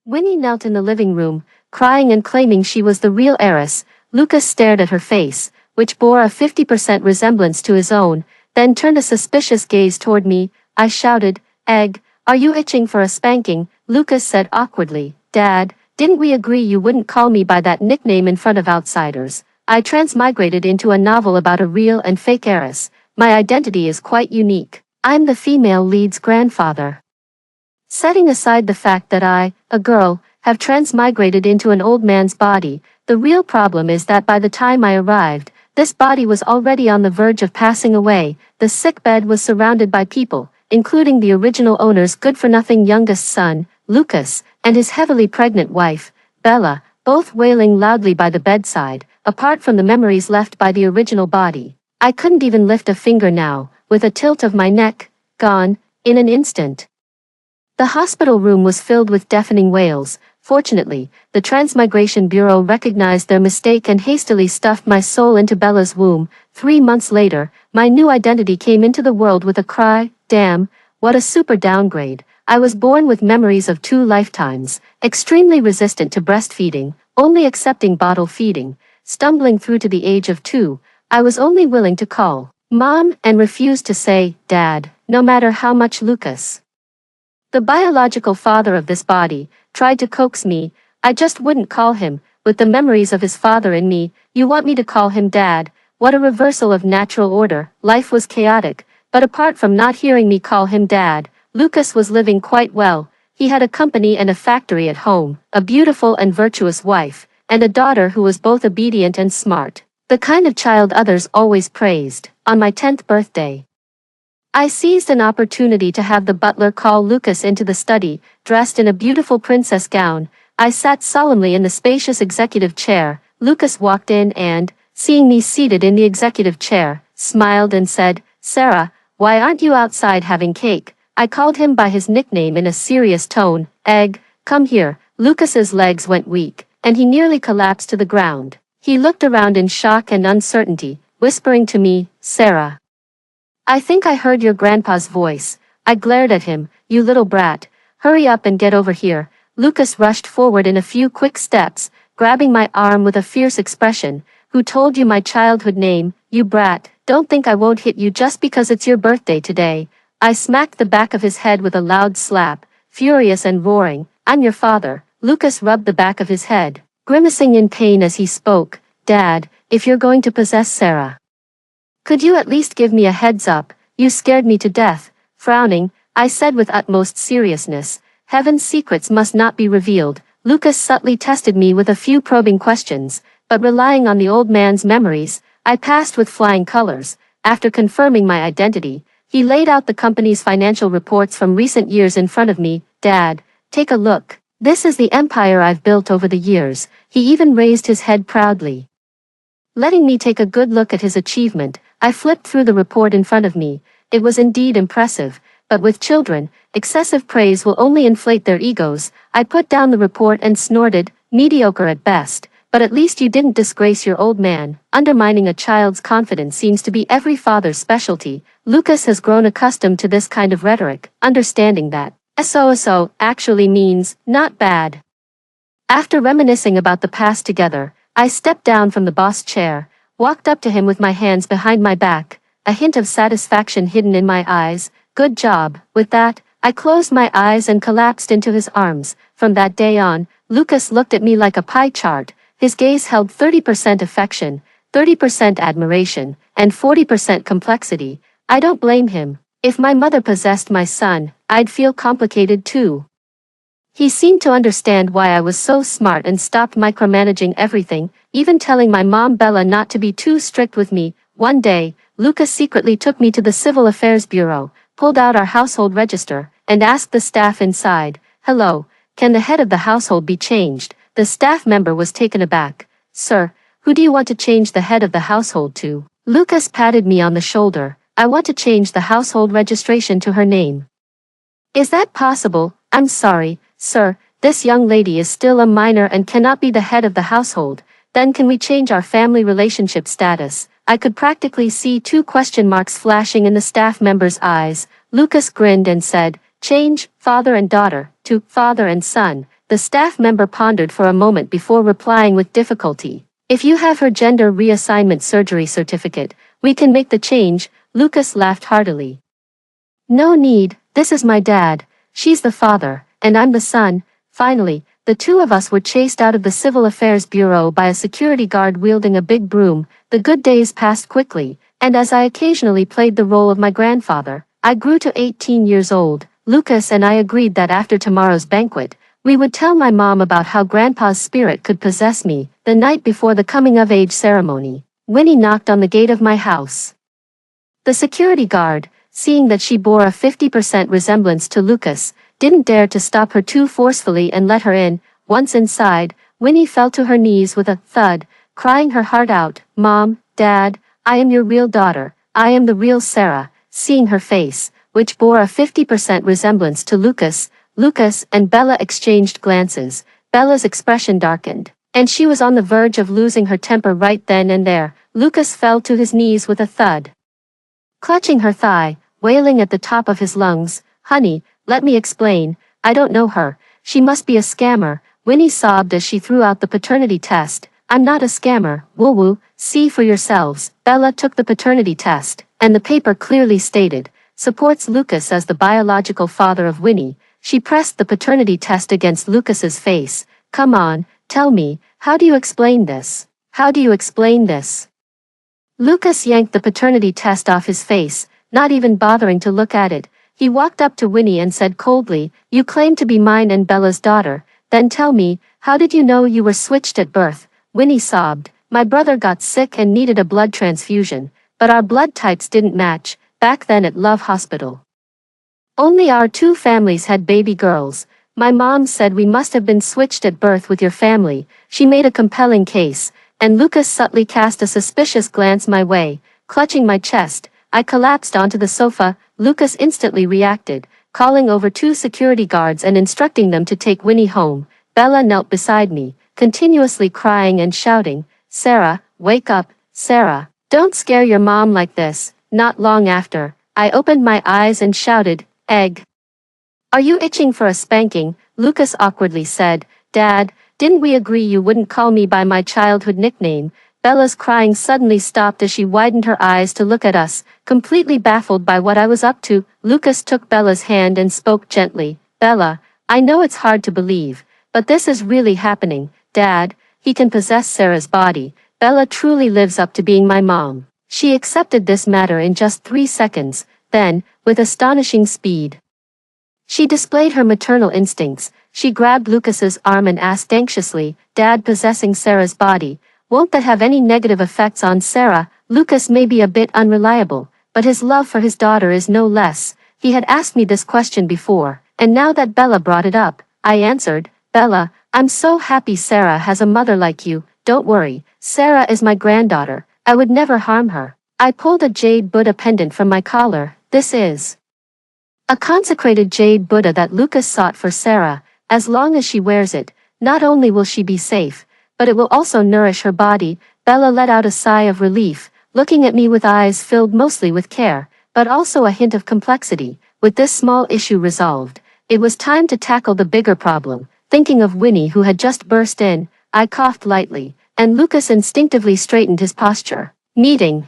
Winnie knelt in the living room, crying and claiming she was the real heiress. Lucas stared at her face, which bore a 50% resemblance to his own, then turned a suspicious gaze toward me. I shouted, "Egg, are you itching for a spanking?" Lucas said awkwardly, "Dad, didn't we agree you wouldn't call me by that nickname in front of outsiders? I transmigrated into a novel about a real and fake heiress. My identity is quite unique. I'm the female lead's grandfather." Setting aside the fact that I, a girl, have transmigrated into an old man's body, the real problem is that by the time I arrived, this body was already on the verge of passing away. The sickbed was surrounded by people, including the original owner's good-for-nothing youngest son, Lucas, and his heavily pregnant wife, Bella, both wailing loudly by the bedside, apart from the memories left by the original body. I couldn't even lift a finger now, with a tilt of my neck, gone, in an instant. The hospital room was filled with deafening wails. Fortunately, the Transmigration Bureau recognized their mistake and hastily stuffed my soul into Bella's womb. 3 months later, my new identity came into the world with a cry. Damn, what a super downgrade. I was born with memories of 2 lifetimes, extremely resistant to breastfeeding, only accepting bottle feeding, stumbling through to the age of 2. I was only willing to call Mom and refused to say Dad, no matter how much Lucas, the biological father of this body, tried to coax me. I just wouldn't call him. With the memories of his father in me, you want me to call him Dad? What a reversal of natural order. Life was chaotic, but apart from not hearing me call him Dad, Lucas was living quite well. He had a company and a factory at home, a beautiful and virtuous wife, and a daughter who was both obedient and smart, the kind of child others always praised. On my 10th birthday, I seized an opportunity to have the butler call Lucas into the study. Dressed in a beautiful princess gown, I sat solemnly in the spacious executive chair. Lucas walked in and, seeing me seated in the executive chair, smiled and said, "Sarah, why aren't you outside having cake?" I called him by his nickname in a serious tone. "Egg, come here." Lucas's legs went weak, and he nearly collapsed to the ground. He looked around in shock and uncertainty, whispering to me, "Sarah, I think I heard your grandpa's voice." I glared at him. "You little brat, hurry up and get over here." Lucas rushed forward in a few quick steps, grabbing my arm with a fierce expression. "Who told you my childhood name, you brat? Don't think I won't hit you just because it's your birthday today." I smacked the back of his head with a loud slap, furious and roaring, "I'm your father." Lucas rubbed the back of his head, grimacing in pain as he spoke. "Dad, if you're going to possess Sarah, could you at least give me a heads up? You scared me to death." Frowning, I said with utmost seriousness, "Heaven's secrets must not be revealed." Lucas subtly tested me with a few probing questions, but relying on the old man's memories, I passed with flying colors. After confirming my identity, he laid out the company's financial reports from recent years in front of me. "Dad, take a look. This is the empire I've built over the years." He even raised his head proudly, letting me take a good look at his achievement. I flipped through the report in front of me. It was indeed impressive, but with children, excessive praise will only inflate their egos. I put down the report and snorted, "Mediocre at best, but at least you didn't disgrace your old man." Undermining a child's confidence seems to be every father's specialty. Lucas has grown accustomed to this kind of rhetoric, understanding that SOSO actually means, not bad. After reminiscing about the past together, I stepped down from the boss chair, walked up to him with my hands behind my back, a hint of satisfaction hidden in my eyes. "Good job." With that, I closed my eyes and collapsed into his arms. From that day on, Lucas looked at me like a pie chart. His gaze held 30% affection, 30% admiration, and 40% complexity. I don't blame him. If my mother possessed my son, I'd feel complicated too. He seemed to understand why I was so smart and stopped micromanaging everything, even telling my mom Bella not to be too strict with me. One day, Lucas secretly took me to the Civil Affairs Bureau, pulled out our household register, and asked the staff inside, "Hello, can the head of the household be changed?" The staff member was taken aback. "Sir, who do you want to change the head of the household to?" Lucas patted me on the shoulder. "I want to change the household registration to her name." "Is that possible?" "I'm sorry, sir, this young lady is still a minor and cannot be the head of the household." "Then can we change our family relationship status?" I could practically see 2 question marks flashing in the staff member's eyes. Lucas grinned and said, Change, father and daughter, to father and son. The staff member pondered for a moment before replying with difficulty. If you have her gender reassignment surgery certificate, we can make the change. Lucas laughed heartily. No need, this is my dad. She's the father, and I'm the son. Finally, the two of us were chased out of the Civil Affairs Bureau by a security guard wielding a big broom. The good days passed quickly, and as I occasionally played the role of my grandfather, I grew to 18 years old. Lucas and I agreed that after tomorrow's banquet, we would tell my mom about how Grandpa's spirit could possess me. The night before the coming-of-age ceremony, Winnie knocked on the gate of my house. The security guard, seeing that she bore a 50% resemblance to Lucas, didn't dare to stop her too forcefully and let her in. Once inside, Winnie fell to her knees with a thud, crying her heart out. Mom, Dad, I am your real daughter. I am the real Sarah. Seeing her face, which bore a 50% resemblance to Lucas, Lucas and Bella exchanged glances. Bella's expression darkened, and she was on the verge of losing her temper right then and there. Lucas fell to his knees with a thud, clutching her thigh, wailing at the top of his lungs. Honey, let me explain. I don't know her. She must be a scammer. Winnie sobbed as she threw out the paternity test. I'm not a scammer. Woo-woo, see for yourselves. Bella took the paternity test, and the paper clearly stated, supports Lucas as the biological father of Winnie. She pressed the paternity test against Lucas's face. Come on, tell me, how do you explain this? How do you explain this? Lucas yanked the paternity test off his face, not even bothering to look at it. He walked up to Winnie and said coldly, you claim to be mine and Bella's daughter, then tell me, how did you know you were switched at birth? Winnie sobbed, my brother got sick and needed a blood transfusion, but our blood types didn't match, back then at Love Hospital. Only our two families had baby girls. My mom said we must have been switched at birth with your family. She made a compelling case, and Lucas subtly cast a suspicious glance my way. Clutching my chest, I collapsed onto the sofa. Lucas instantly reacted, calling over two security guards and instructing them to take Winnie home. Bella knelt beside me, continuously crying and shouting, Sarah, wake up, Sarah. Don't scare your mom like this. Not long after, I opened my eyes and shouted, Egg. Are you itching for a spanking? Lucas awkwardly said, Dad, didn't we agree you wouldn't call me by my childhood nickname? Bella's crying suddenly stopped as she widened her eyes to look at us, completely baffled by what I was up to. Lucas took Bella's hand and spoke gently. Bella, I know it's hard to believe, but this is really happening. Dad, he can possess Sarah's body. Bella truly lives up to being my mom. She accepted this matter in just 3 seconds, then, with astonishing speed, she displayed her maternal instincts. She grabbed Lucas's arm and asked anxiously, Dad, possessing Sarah's body, won't that have any negative effects on Sarah? Lucas may be a bit unreliable, but his love for his daughter is no less. He had asked me this question before, and now that Bella brought it up, I answered, Bella, I'm so happy Sarah has a mother like you. Don't worry, Sarah is my granddaughter. I would never harm her. I pulled a jade Buddha pendant from my collar. This is a consecrated jade Buddha that Lucas sought for Sarah. As long as she wears it, not only will she be safe, but it will also nourish her body. Bella let out a sigh of relief, looking at me with eyes filled mostly with care, but also a hint of complexity. With this small issue resolved, it was time to tackle the bigger problem. Thinking of Winnie who had just burst in, I coughed lightly, and Lucas instinctively straightened his posture. Meeting.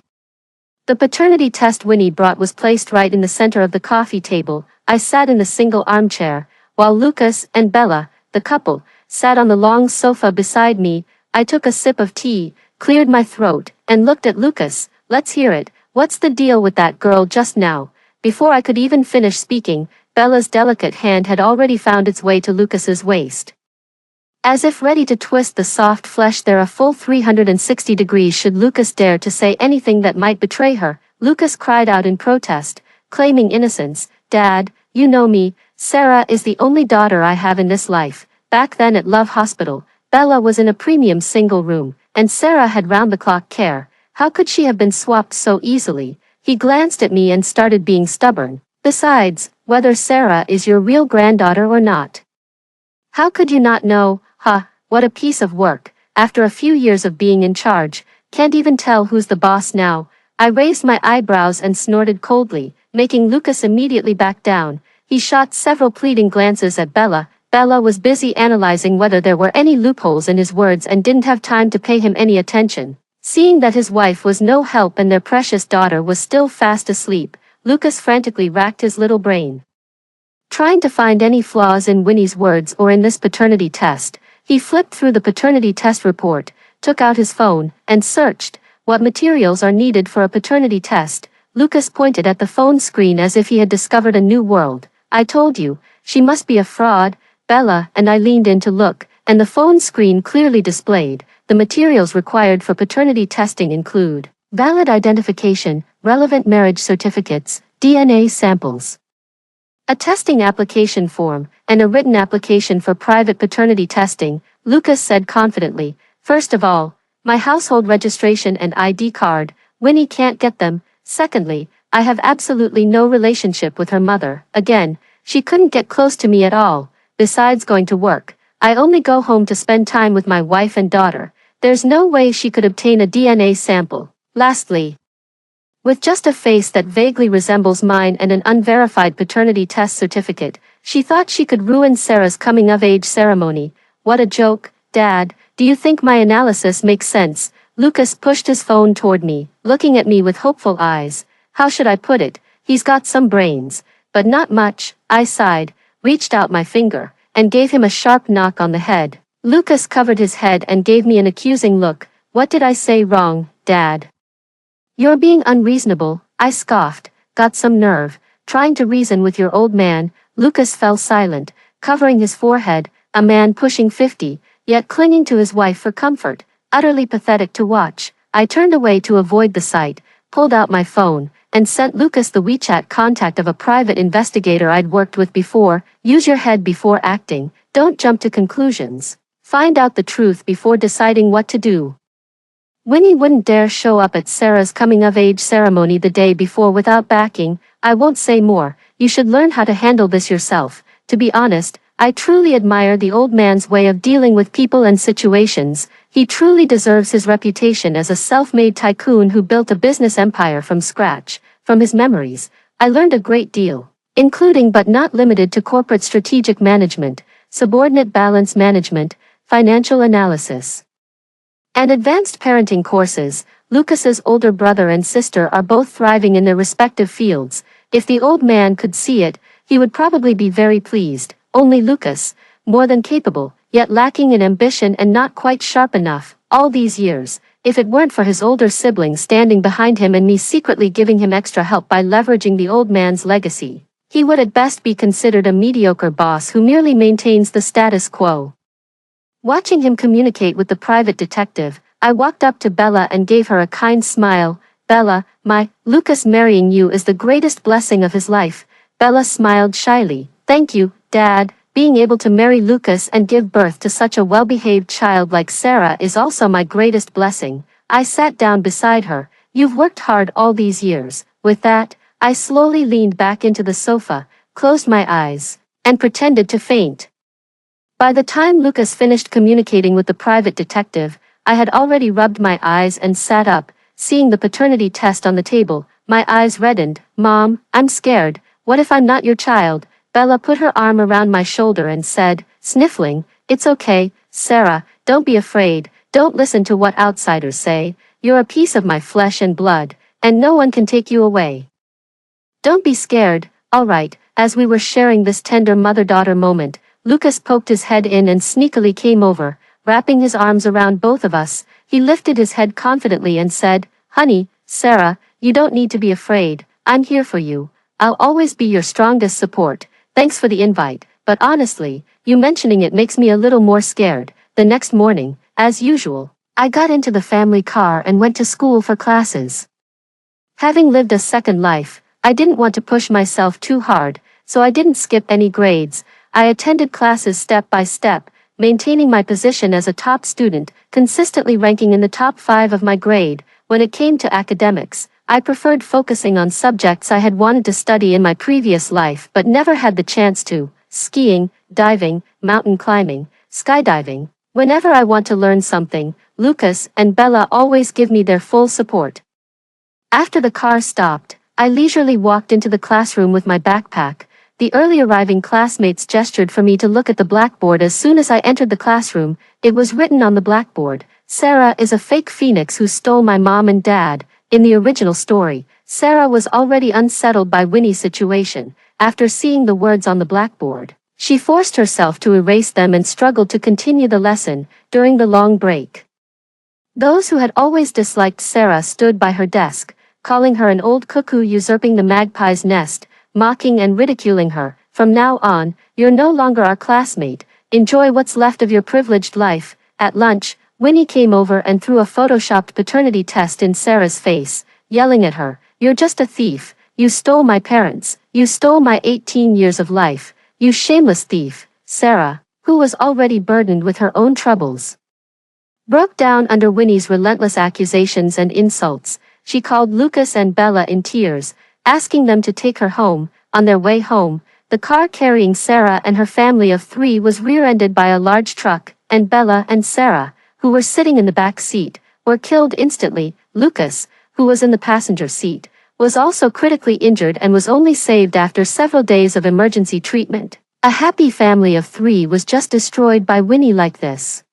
The paternity test Winnie brought was placed right in the center of the coffee table. I sat in the single armchair, while Lucas and Bella, the couple, sat on the long sofa beside me. I took a sip of tea, cleared my throat, and looked at Lucas. Let's hear it. What's the deal with that girl just now? Before I could even finish speaking, Bella's delicate hand had already found its way to Lucas's waist. As if ready to twist the soft flesh there a full 360 degrees should Lucas dare to say anything that might betray her. Lucas cried out in protest, claiming innocence. Dad, you know me, Sarah is the only daughter I have in this life. Back then at Love Hospital, Bella was in a premium single room, and Sarah had round-the-clock care. How could she have been swapped so easily? He glanced at me and started being stubborn. Besides, whether Sarah is your real granddaughter or not, how could you not know? Ha, what a piece of work. After a few years of being in charge, can't even tell who's the boss now. I raised my eyebrows and snorted coldly, making Lucas immediately back down. He shot several pleading glances at Bella. Bella was busy analyzing whether there were any loopholes in his words and didn't have time to pay him any attention. Seeing that his wife was no help and their precious daughter was still fast asleep, Lucas frantically racked his little brain, trying to find any flaws in Winnie's words or in this paternity test. He flipped through the paternity test report, took out his phone, and searched, "What materials are needed for a paternity test?" Lucas pointed at the phone screen as if he had discovered a new world. "I told you, she must be a fraud, Bella," and I leaned in to look, and the phone screen clearly displayed, "The materials required for paternity testing include valid identification, relevant marriage certificates, DNA samples, a testing application form, and a written application for private paternity testing." Lucas said confidently, "First of all, my household registration and ID card. Winnie can't get them. Secondly, I have absolutely no relationship with her mother. Again, she couldn't get close to me at all. Besides going to work, I only go home to spend time with my wife and daughter. There's no way she could obtain a DNA sample. Lastly, with just a face that vaguely resembles mine and an unverified paternity test certificate, she thought she could ruin Sarah's coming-of-age ceremony. What a joke, Dad. Do you think my analysis makes sense?" Lucas pushed his phone toward me, looking at me with hopeful eyes. "How should I put it? He's got some brains, but not much." I sighed, reached out my finger, and gave him a sharp knock on the head. Lucas covered his head and gave me an accusing look. "What did I say wrong, Dad?" "You're being unreasonable," I scoffed. "Got some nerve, trying to reason with your old man." Lucas fell silent, covering his forehead, a man pushing 50, yet clinging to his wife for comfort. Utterly pathetic to watch. I turned away to avoid the sight, pulled out my phone, and sent Lucas the WeChat contact of a private investigator I'd worked with before. "Use your head before acting, don't jump to conclusions. Find out the truth before deciding what to do." Winnie wouldn't dare show up at Sarah's coming-of-age ceremony the day before without backing. I won't say more. You should learn how to handle this yourself. To be honest, I truly admire the old man's way of dealing with people and situations. He truly deserves his reputation as a self-made tycoon who built a business empire from scratch. From his memories, I learned a great deal, including but not limited to corporate strategic management, subordinate balance management, financial analysis, and advanced parenting courses. Lucas's older brother and sister are both thriving in their respective fields. If the old man could see it, he would probably be very pleased. Only Lucas, more than capable, yet lacking in ambition and not quite sharp enough. All these years, if it weren't for his older siblings standing behind him and me secretly giving him extra help by leveraging the old man's legacy, he would at best be considered a mediocre boss who merely maintains the status quo. Watching him communicate with the private detective, I walked up to Bella and gave her a kind smile. "Bella, Lucas marrying you is the greatest blessing of his life." Bella smiled shyly. "Thank you, Dad. Being able to marry Lucas and give birth to such a well-behaved child like Sarah is also my greatest blessing." I sat down beside her. "You've worked hard all these years." With that, I slowly leaned back into the sofa, closed my eyes, and pretended to faint. By the time Lucas finished communicating with the private detective, I had already rubbed my eyes and sat up. Seeing the paternity test on the table, my eyes reddened. "Mom, I'm scared. What if I'm not your child?" Bella put her arm around my shoulder and said, sniffling, "It's okay, Sarah, don't be afraid. Don't listen to what outsiders say. You're a piece of my flesh and blood, and no one can take you away. Don't be scared." "All right." As we were sharing this tender mother-daughter moment, Lucas poked his head in and sneakily came over, wrapping his arms around both of us. He lifted his head confidently and said, "Honey, Sarah, you don't need to be afraid. I'm here for you. I'll always be your strongest support. Thanks for the invite, but honestly, you mentioning it makes me a little more scared." The next morning, as usual, I got into the family car and went to school for classes. Having lived a second life, I didn't want to push myself too hard, so I didn't skip any grades. I attended classes step by step, maintaining my position as a top student, consistently ranking in the top 5 of my grade. When it came to academics, I preferred focusing on subjects I had wanted to study in my previous life but never had the chance to: skiing, diving, mountain climbing, skydiving. Whenever I want to learn something, Lucas and Bella always give me their full support. After the car stopped, I leisurely walked into the classroom with my backpack. The early arriving classmates gestured for me to look at the blackboard as soon as I entered the classroom. It was written on the blackboard, "Sarah is a fake phoenix who stole my mom and dad." In the original story, Sarah was already unsettled by Winnie's situation. After seeing the words on the blackboard, she forced herself to erase them and struggled to continue the lesson during the long break. Those who had always disliked Sarah stood by her desk, calling her an old cuckoo usurping the magpie's nest, mocking and ridiculing her. "From now on, you're no longer our classmate. Enjoy what's left of your privileged life." At lunch, Winnie came over and threw a photoshopped paternity test in Sarah's face, yelling at her, "You're just a thief. You stole my parents. You stole my 18 years of life. You shameless thief." Sarah, who was already burdened with her own troubles, broke down under Winnie's relentless accusations and insults. She called Lucas and Bella in tears, asking them to take her home. On their way home, the car carrying Sarah and her family of 3 was rear-ended by a large truck, and Bella and Sarah, who were sitting in the back seat, were killed instantly. Lucas, who was in the passenger seat, was also critically injured and was only saved after several days of emergency treatment. A happy family of 3 was just destroyed by Winnie like this.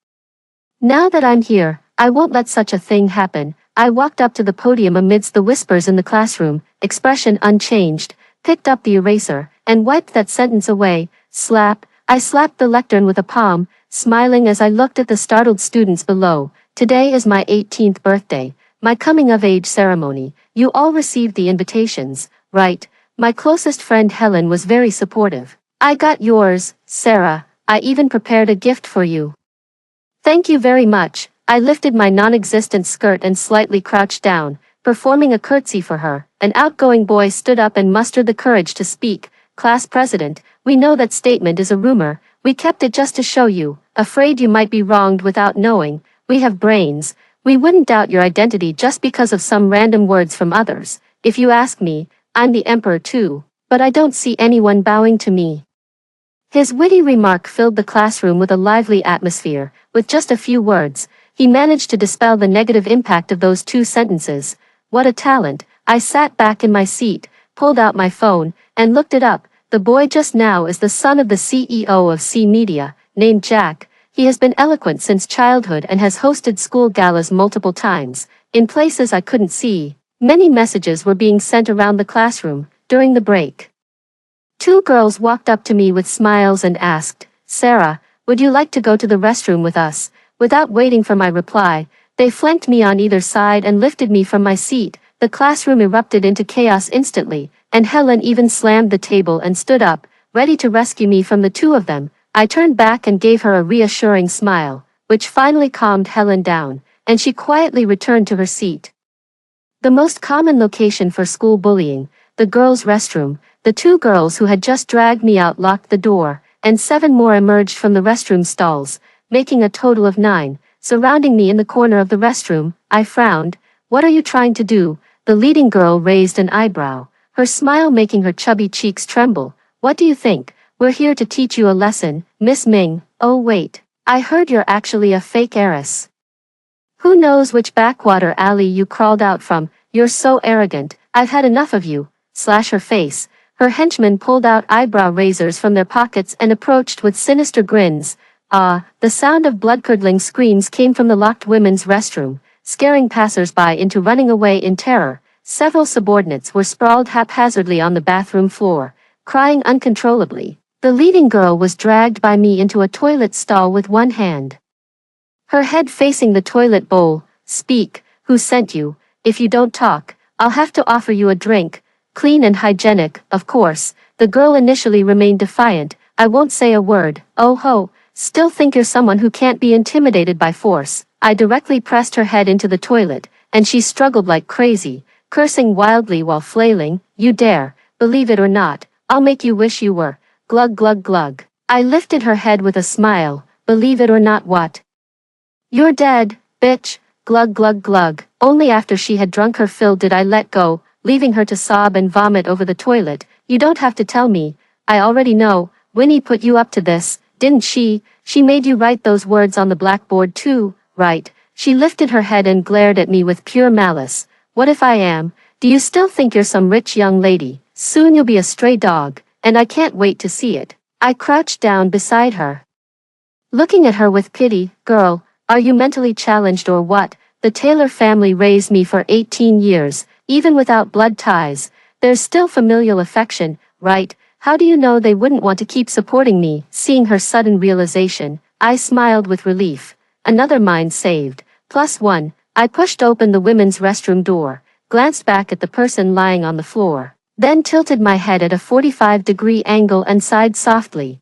"Now that I'm here, I won't let such a thing happen." I walked up to the podium amidst the whispers in the classroom, expression unchanged, picked up the eraser, and wiped that sentence away. Slap. I slapped the lectern with a palm, smiling as I looked at the startled students below. "Today is my 18th birthday, my coming-of-age ceremony. You all received the invitations, right?" My closest friend Helen was very supportive. "I got yours, Sarah. I even prepared a gift for you." "Thank you very much." I lifted my non-existent skirt and slightly crouched down, performing a curtsy for her. An outgoing boy stood up and mustered the courage to speak. "Class president, we know that statement is a rumor. We kept it just to show you, afraid you might be wronged without knowing. We have brains. We wouldn't doubt your identity just because of some random words from others. If you ask me, I'm the emperor too, but I don't see anyone bowing to me." His witty remark filled the classroom with a lively atmosphere. With just a few words, he managed to dispel the negative impact of those 2 sentences. What a talent. I sat back in my seat, pulled out my phone, and looked it up. The boy just now is the son of the CEO of C Media, named Jack. He has been eloquent since childhood and has hosted school galas multiple times, in places I couldn't see. Many messages were being sent around the classroom during the break. 2 girls walked up to me with smiles and asked, "Sarah, would you like to go to the restroom with us?" Without waiting for my reply, they flanked me on either side and lifted me from my seat. The classroom erupted into chaos instantly, and Helen even slammed the table and stood up, ready to rescue me from the 2 of them. I turned back and gave her a reassuring smile, which finally calmed Helen down, and she quietly returned to her seat. The most common location for school bullying, the girls' restroom. The 2 girls who had just dragged me out locked the door, and 7 more emerged from the restroom stalls, making a total of 9, surrounding me in the corner of the restroom. I frowned. "What are you trying to do?" The leading girl raised an eyebrow, her smile making her chubby cheeks tremble. "What do you think? We're here to teach you a lesson, Miss Ming." "Oh wait, I heard you're actually a fake heiress. Who knows which backwater alley you crawled out from? You're so arrogant. I've had enough of you." Slash her face. Her henchmen pulled out eyebrow razors from their pockets and approached with sinister grins. The sound of blood-curdling screams came from the locked women's restroom, scaring passers-by into running away in terror. Several subordinates were sprawled haphazardly on the bathroom floor, crying uncontrollably. The leading girl was dragged by me into a toilet stall with one hand, her head facing the toilet bowl. "Speak, who sent you? If you don't talk, I'll have to offer you a drink. Clean and hygienic, of course." The girl initially remained defiant. "I won't say a word." "Oh ho. Still think you're someone who can't be intimidated by force." I directly pressed her head into the toilet, and she struggled like crazy, cursing wildly while flailing. "You dare. Believe it or not, I'll make you wish you were." Glug glug glug. I lifted her head with a smile. "Believe it or not what? You're dead, bitch." Glug glug glug. Only after she had drunk her fill did I let go, leaving her to sob and vomit over the toilet. "You don't have to tell me. I already know. Winnie put you up to this, didn't she? She made you write those words on the blackboard too, right?" She lifted her head and glared at me with pure malice. "What if I am? Do you still think you're some rich young lady? Soon you'll be a stray dog. and I can't wait to see it. I crouched down beside her, looking at her with pity. Girl, are you mentally challenged or what? The Taylor family raised me for 18 years, even without blood ties. There's still familial affection, right? How do you know they wouldn't want to keep supporting me? Seeing her sudden realization, I smiled with relief. Another mind saved. +1, I pushed open the women's restroom door, glanced back at the person lying on the floor, then tilted my head at a 45-degree angle and sighed softly.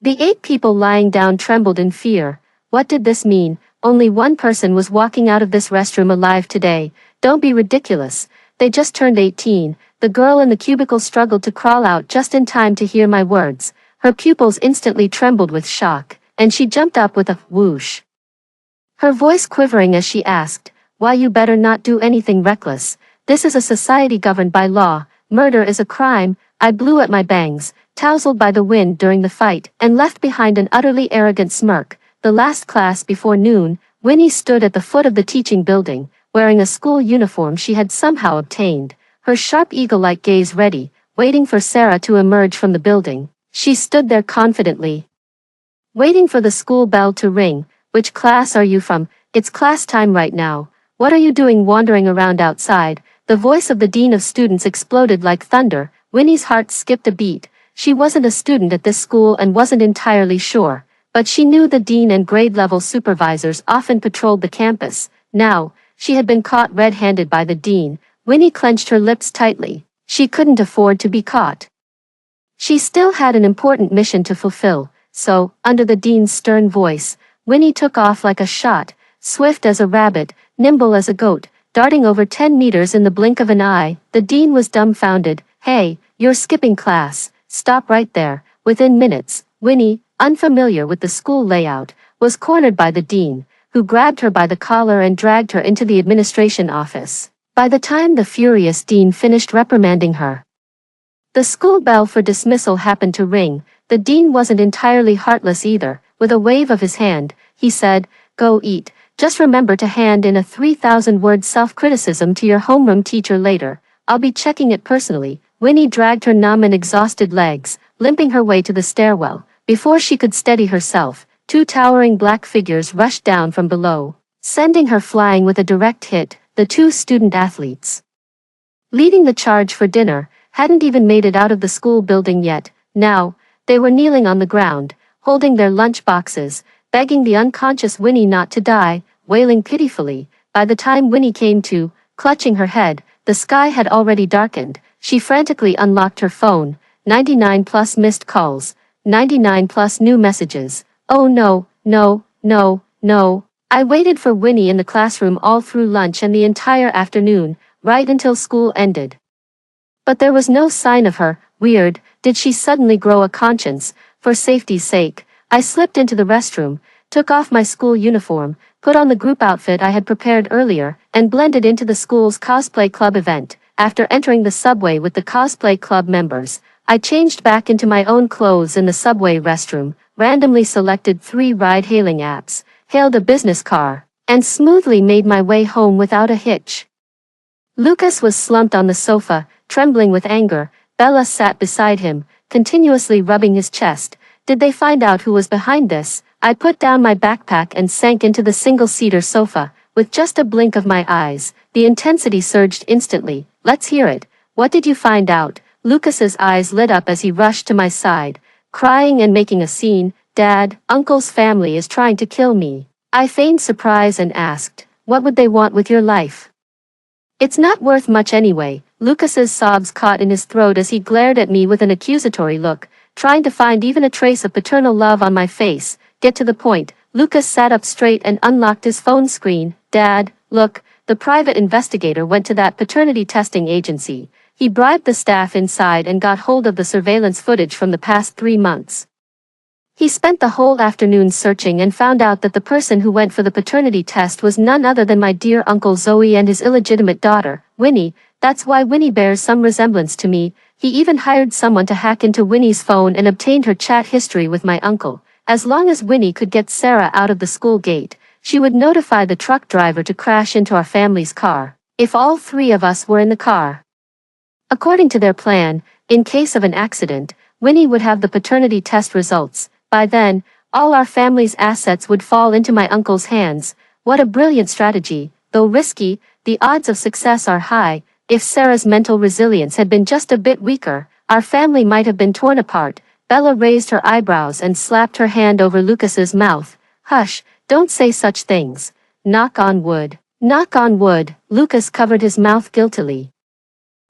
The 8 people lying down trembled in fear. What did this mean? Only one person was walking out of this restroom alive today. Don't be ridiculous. They just turned 18. The girl in the cubicle struggled to crawl out just in time to hear my words. Her pupils instantly trembled with shock, and she jumped up with a whoosh, her voice quivering as she asked, "Why, you better not do anything reckless. This is a society governed by law. Murder is a crime." I blew at my bangs, tousled by the wind during the fight, and left behind an utterly arrogant smirk. The last class before noon, Winnie stood at the foot of the teaching building, wearing a school uniform she had somehow obtained, her sharp eagle-like gaze ready, waiting for Sarah to emerge from the building. She stood there confidently, waiting for the school bell to ring. "Which class are you from? It's class time right now. What are you doing wandering around outside?" The voice of the dean of students exploded like thunder. Winnie's heart skipped a beat. She wasn't a student at this school and wasn't entirely sure, but she knew the dean and grade-level supervisors often patrolled the campus. Now, she had been caught red-handed by the dean. Winnie clenched her lips tightly. She couldn't afford to be caught. She still had an important mission to fulfill, so, under the dean's stern voice, Winnie took off like a shot, swift as a rabbit, nimble as a goat, darting over 10 meters in the blink of an eye. The dean was dumbfounded. "Hey, you're skipping class. Stop right there." Within minutes, Winnie, unfamiliar with the school layout, was cornered by the dean, who grabbed her by the collar and dragged her into the administration office. By the time the furious dean finished reprimanding her, the school bell for dismissal happened to ring. The dean wasn't entirely heartless either. With a wave of his hand, he said, "Go eat. Just remember to hand in a 3,000-word self-criticism to your homeroom teacher later. I'll be checking it personally." Winnie dragged her numb and exhausted legs, limping her way to the stairwell. Before she could steady herself, 2 towering black figures rushed down from below, sending her flying with a direct hit. The 2 student athletes, leading the charge for dinner, hadn't even made it out of the school building yet. Now, they were kneeling on the ground, holding their lunch boxes, begging the unconscious Winnie not to die, wailing pitifully. By the time Winnie came to, clutching her head, the sky had already darkened. She frantically unlocked her phone. 99 plus missed calls, 99 plus new messages. Oh no, no, no, no. I waited for Winnie in the classroom all through lunch and the entire afternoon, right until school ended. But there was no sign of her. Weird. Did she suddenly grow a conscience? For safety's sake, I slipped into the restroom, took off my school uniform, put on the group outfit I had prepared earlier, and blended into the school's cosplay club event. After entering the subway with the cosplay club members, I changed back into my own clothes in the subway restroom, randomly selected 3 ride-hailing apps, hailed a business car, and smoothly made my way home without a hitch. Lucas was slumped on the sofa, trembling with anger. Bella sat beside him, continuously rubbing his chest. Did they find out who was behind this? I put down my backpack and sank into the single-seater sofa. With just a blink of my eyes, the intensity surged instantly. "Let's hear it. What did you find out?" Lucas's eyes lit up as he rushed to my side, crying and making a scene. "Dad, Uncle's family is trying to kill me." I feigned surprise and asked, "What would they want with your life?" "It's not worth much anyway." Lucas's sobs caught in his throat as he glared at me with an accusatory look, trying to find even a trace of paternal love on my face. "Get to the point." Lucas sat up straight and unlocked his phone screen. "Dad, look, the private investigator went to that paternity testing agency. He bribed the staff inside and got hold of the surveillance footage from the past 3 months. He spent the whole afternoon searching and found out that the person who went for the paternity test was none other than my dear Uncle Zoe and his illegitimate daughter, Winnie. That's why Winnie bears some resemblance to me. He even hired someone to hack into Winnie's phone and obtained her chat history with my uncle. As long as Winnie could get Sarah out of the school gate, she would notify the truck driver to crash into our family's car, if all 3 of us were in the car. According to their plan, In case of an accident, Winnie would have the paternity test results. By then, all our family's assets would fall into my uncle's hands. What a brilliant strategy. Though risky, the odds of success are high. If Sarah's mental resilience had been just a bit weaker, our family might have been torn apart. Bella raised her eyebrows and slapped her hand over Lucas's mouth. Hush, don't say such things. Knock on wood. Knock on wood. Lucas covered his mouth guiltily.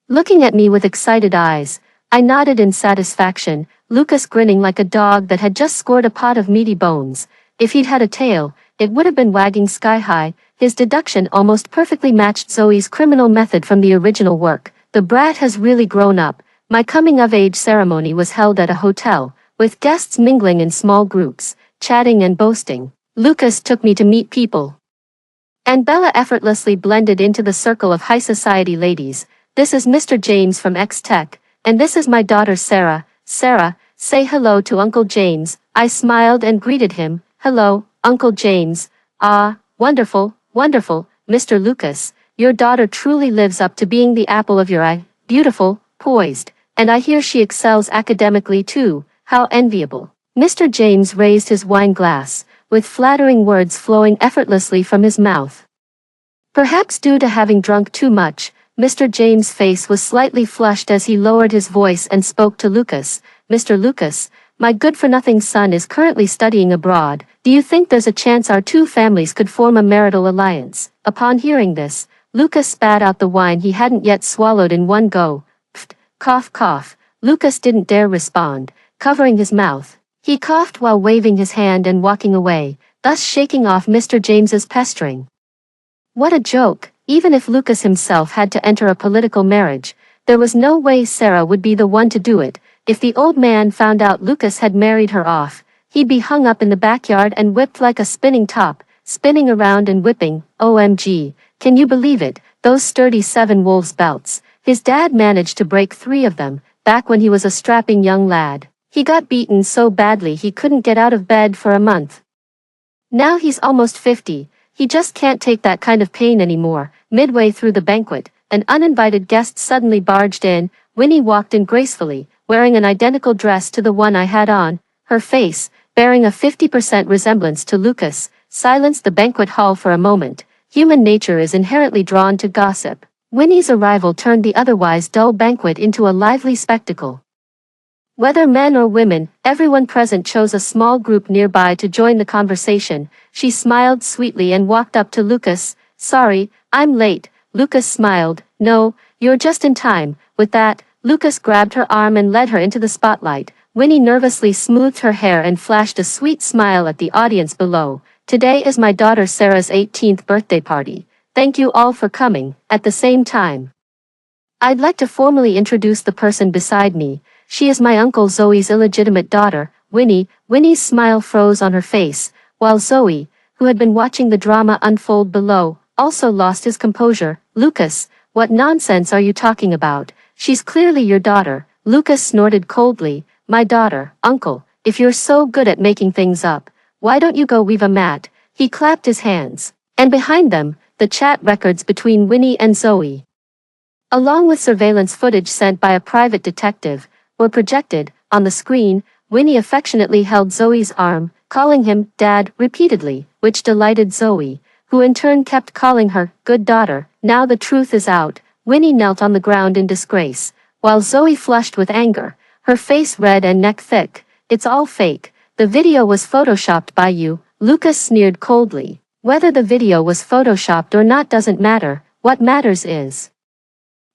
Looking at me with excited eyes, I nodded in satisfaction, Lucas grinning like a dog that had just scored a pot of meaty bones. If he'd had a tail, it would have been wagging sky-high. His deduction almost perfectly matched Zoe's criminal method from the original work. The brat has really grown up. My coming-of-age ceremony was held at a hotel, with guests mingling in small groups, chatting and boasting. Lucas took me to meet people. And Bella effortlessly blended into the circle of high society ladies. This is Mr. James from X-Tech, and this is my daughter Sarah. Sarah, say hello to Uncle James. I smiled and greeted him. Hello, Uncle James. Ah, wonderful, wonderful, Mr. Lucas. Your daughter truly lives up to being the apple of your eye. Beautiful, poised, and I hear she excels academically too. How enviable. Mr. James raised his wine glass, with flattering words flowing effortlessly from his mouth. Perhaps due to having drunk too much, Mr. James' face was slightly flushed as he lowered his voice and spoke to Lucas. Mr. Lucas, my good-for-nothing son is currently studying abroad. Do you think there's a chance our two families could form a marital alliance? Upon hearing this, Lucas spat out the wine he hadn't yet swallowed in one go. Pfft, cough cough. Lucas didn't dare respond, covering his mouth. He coughed while waving his hand and walking away, thus shaking off Mr. James's pestering. What a joke. Even if Lucas himself had to enter a political marriage, there was no way Sarah would be the one to do it. If the old man found out Lucas had married her off, he'd be hung up in the backyard and whipped like a spinning top, spinning around and whipping. OMG, can you believe it? Those sturdy 7 wolves belts. His dad managed to break 3 of them, back when he was a strapping young lad. He got beaten so badly he couldn't get out of bed for a month. Now he's almost 50. He just can't take that kind of pain anymore. Midway through the banquet, an uninvited guest suddenly barged in. Winnie walked in gracefully, wearing an identical dress to the one I had on. Her face, bearing a 50% resemblance to Lucas, silenced the banquet hall for a moment. Human nature is inherently drawn to gossip. Winnie's arrival turned the otherwise dull banquet into a lively spectacle. Whether men or women, everyone present chose a small group nearby to join the conversation. She smiled sweetly and walked up to Lucas. Sorry, I'm late. Lucas smiled. No, you're just in time. With that, Lucas grabbed her arm and led her into the spotlight. Winnie nervously smoothed her hair and flashed a sweet smile at the audience below. Today is my daughter Sarah's 18th birthday party. Thank you all for coming. At the same time, I'd like to formally introduce the person beside me. She is my uncle Zoe's illegitimate daughter, Winnie. Winnie's smile froze on her face, while Zoe, who had been watching the drama unfold below, also lost his composure. Lucas, what nonsense are you talking about? She's clearly your daughter. Lucas snorted coldly. My daughter, uncle, if you're so good at making things up, why don't you go weave a mat? He clapped his hands. And behind them, the chat records between Winnie and Zoe, along with surveillance footage sent by a private detective, were projected. On the screen, Winnie affectionately held Zoe's arm, calling him Dad repeatedly, which delighted Zoe, who in turn kept calling her good daughter. Now the truth is out. Winnie knelt on the ground in disgrace, while Zoe flushed with anger, her face red and neck thick. It's all fake. The video was photoshopped by you. Lucas sneered coldly. Whether the video was photoshopped or not doesn't matter. What matters is,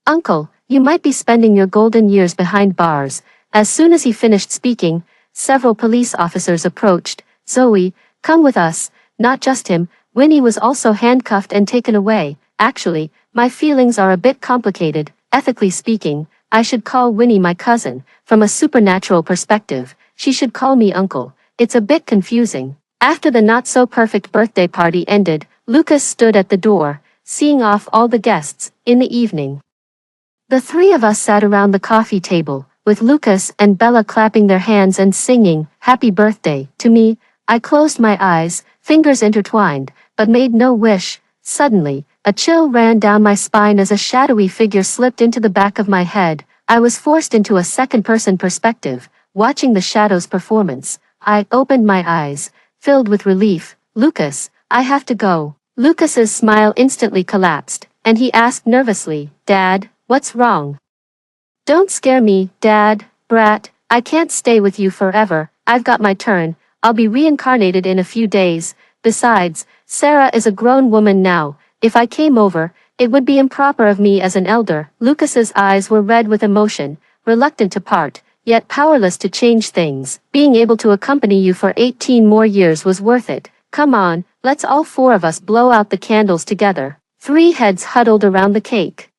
Uncle, you might be spending your golden years behind bars. As soon as he finished speaking, several police officers approached. Zoe, come with us. Not just him, Winnie was also handcuffed and taken away. Actually, my feelings are a bit complicated. Ethically speaking, I should call Winnie my cousin. From a supernatural perspective, she should call me uncle. It's a bit confusing. After the not-so-perfect birthday party ended, Lucas stood at the door, seeing off all the guests. In the evening, the 3 of us sat around the coffee table, with Lucas and Bella clapping their hands and singing, "Happy Birthday," to me. I closed my eyes, fingers intertwined, but made no wish. Suddenly, a chill ran down my spine as a shadowy figure slipped into the back of my head. I was forced into a second-person perspective, watching the shadow's performance. I opened my eyes, filled with relief. Lucas, I have to go. Lucas's smile instantly collapsed, and he asked nervously, Dad, what's wrong? Don't scare me, Dad, brat, I can't stay with you forever, I've got my turn, I'll be reincarnated in a few days. Besides, Sarah is a grown woman now. If I came over, it would be improper of me as an elder. Lucas's eyes were red with emotion, reluctant to part, yet powerless to change things. Being able to accompany you for 18 more years was worth it. Come on, let's all four of us blow out the candles together. 3 heads huddled around the cake.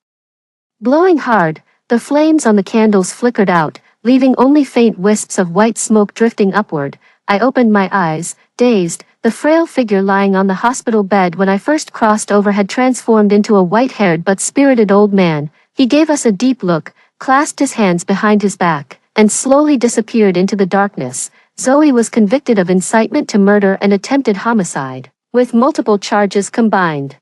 Blowing hard, the flames on the candles flickered out, leaving only faint wisps of white smoke drifting upward. I opened my eyes, dazed. The frail figure lying on the hospital bed when I first crossed over had transformed into a white-haired but spirited old man. He gave us a deep look, clasped his hands behind his back, and slowly disappeared into the darkness. Zoe was convicted of incitement to murder and attempted homicide, with multiple charges combined.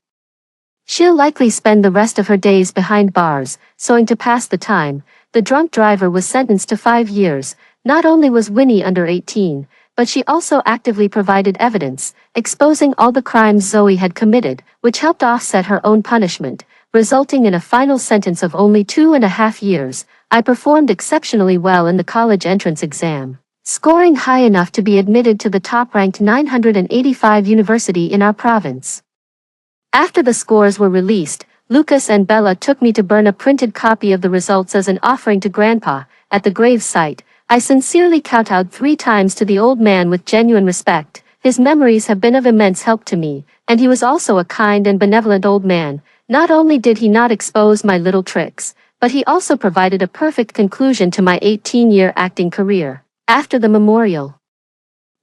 She'll likely spend the rest of her days behind bars, sewing to pass the time. The drunk driver was sentenced to 5 years. Not only was Winnie under 18, but she also actively provided evidence, exposing all the crimes Zoe had committed, which helped offset her own punishment, resulting in a final sentence of only 2.5 years. I performed exceptionally well in the college entrance exam, scoring high enough to be admitted to the top-ranked 985 university in our province. After the scores were released, Lucas and Bella took me to burn a printed copy of the results as an offering to Grandpa. At the grave site, I sincerely kowtowed 3 times to the old man with genuine respect. His memories have been of immense help to me, and he was also a kind and benevolent old man. Not only did he not expose my little tricks, but he also provided a perfect conclusion to my 18-year acting career. After the memorial,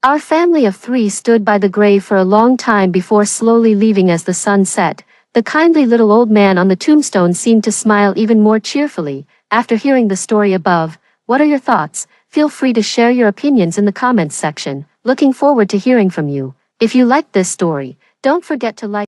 our family of 3 stood by the grave for a long time before slowly leaving as the sun set. The kindly little old man on the tombstone seemed to smile even more cheerfully. After hearing the story above, what are your thoughts? Feel free to share your opinions in the comments section. Looking forward to hearing from you. If you liked this story, don't forget to like